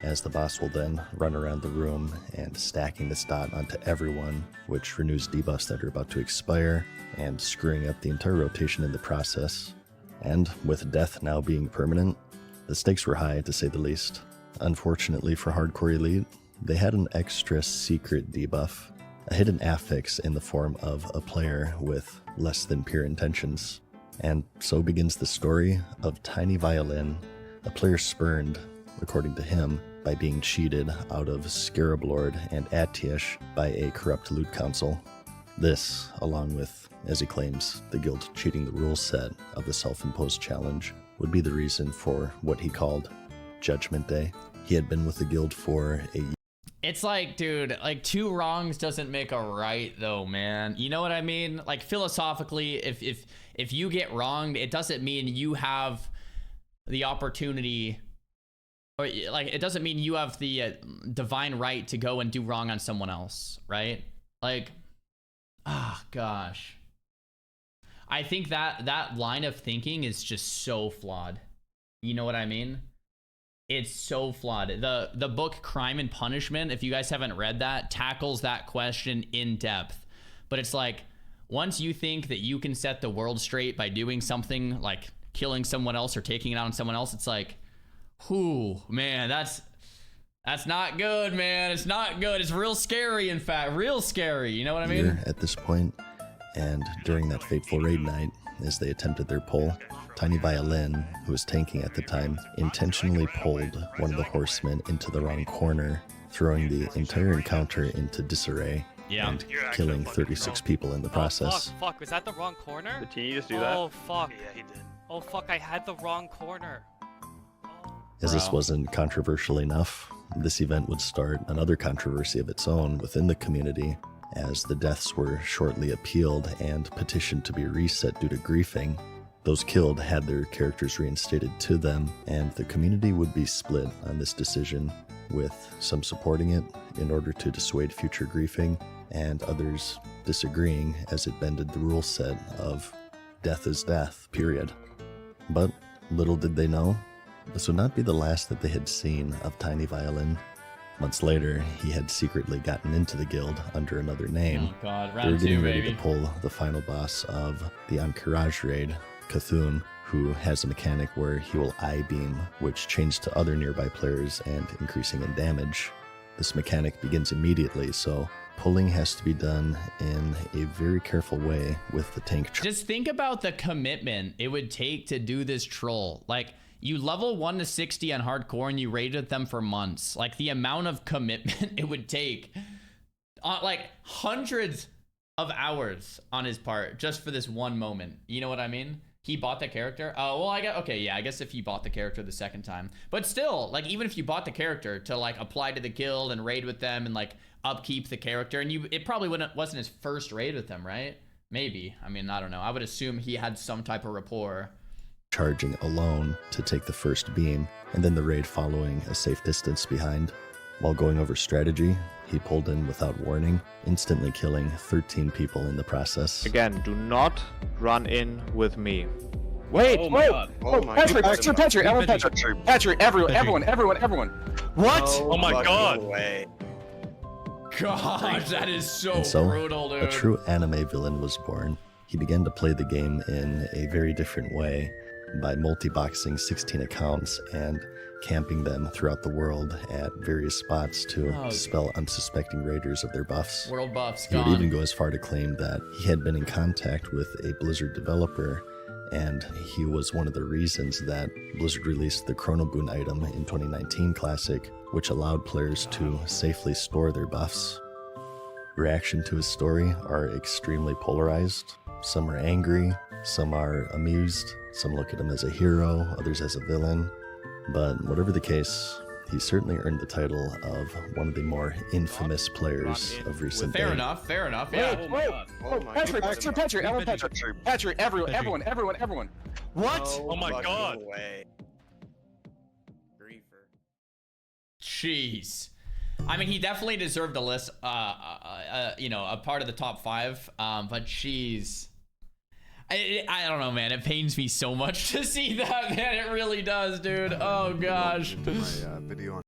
as the boss will then run around the room and stacking this dot onto everyone, which renews debuffs that are about to expire and screwing up the entire rotation in the process. And with death now being permanent, the stakes were high to say the least. Unfortunately for Hardcore Elite, they had an extra secret debuff, a hidden affix in the form of a player with less than pure intentions. And so begins the story of Tiny Violin, a player spurned, according to him, by being cheated out of Scarab Lord and Atish by a corrupt loot council. This, along with, as he claims, the guild cheating the rule set of the self-imposed challenge, would be the reason for what he called Judgment Day. He had been with the guild for a year. It's like, dude, like 2 wrongs doesn't make a right though, man. You know what I mean? Like philosophically, if you get wronged, it doesn't mean you have the opportunity, or like it doesn't mean you have the divine right to go and do wrong on someone else, right? Like, gosh. I think that line of thinking is just so flawed. You know what I mean? It's so flawed. The book Crime and Punishment, if you guys haven't read that, tackles that question in depth. But it's like, once you think that you can set the world straight by doing something like killing someone else or taking it out on someone else, it's like, whew, man, that's not good, man. It's not good. It's real scary, in fact, real scary. You know what I mean? At this point, and during that fateful raid night, as they attempted their pull, Tiny Violin, who was tanking at the time, intentionally pulled one of the horsemen into the wrong corner, throwing the entire encounter into disarray and killing 36 people in the process. Oh, fuck, was that the wrong corner? Did he just do that? Oh, fuck. Yeah, he did. Oh, fuck, I had the wrong corner. As this wasn't controversial enough, this event would start another controversy of its own within the community, as the deaths were shortly appealed and petitioned to be reset due to griefing. Those killed had their characters reinstated to them, and the community would be split on this decision, with some supporting it in order to dissuade future griefing, and others disagreeing as it bended the rule set of death is death, period. But little did they know, this would not be the last that they had seen of Tiny Violin. Months later, he had secretly gotten into the guild under another name. Oh god, They were round 2, getting ready baby. to pull the final boss of the Encourage raid, Cthulhu, who has a mechanic where he will eye beam, which changes to other nearby players and increasing in damage. This mechanic begins immediately, so pulling has to be done in a very careful way with the tank. Just think about the commitment it would take to do this troll. Like, you level 1 to 60 on hardcore and you raided them for months. Like, the amount of commitment it would take, like hundreds of hours on his part just for this one moment. You know what I mean? He bought the character. Oh, well, I guess, okay, yeah, I guess if he bought the character the second time. But still, like, even if you bought the character to, like, apply to the guild and raid with them and, like, upkeep the character, and it probably wasn't his first raid with them, right? Maybe. I mean, I don't know. I would assume he had some type of rapport. Charging alone to take the first beam, and then the raid following a safe distance behind. While going over strategy, he pulled in without warning, instantly killing 13 people in the process. Again, do not run in with me. Wait, Oh my wait! god. Oh, Patrick, everyone, everyone! What? Oh my god. Way. Gosh, that is so And so, brutal, dude. a true anime villain was born. He began to play the game in a very different way, by multi-boxing 16 accounts and camping them throughout the world at various spots to dispel unsuspecting raiders of their buffs. World buffs He would gone. even go as far to claim that he had been in contact with a Blizzard developer, and he was one of the reasons that Blizzard released the Chronoboon item in 2019 Classic, which allowed players to safely store their buffs. Reaction to his story are extremely polarized. Some are angry, some are amused, some look at him as a hero, others as a villain. But whatever the case, he certainly earned the title of one of the more infamous players of recent Fair day. enough, yeah. Wait, Patrick, everyone! What? Oh my god. Jeez. I mean, he definitely deserved a list, you know, a part of the top 5, but jeez. I don't know, man. It pains me so much to see that, man. It really does, dude. Oh, gosh. My video on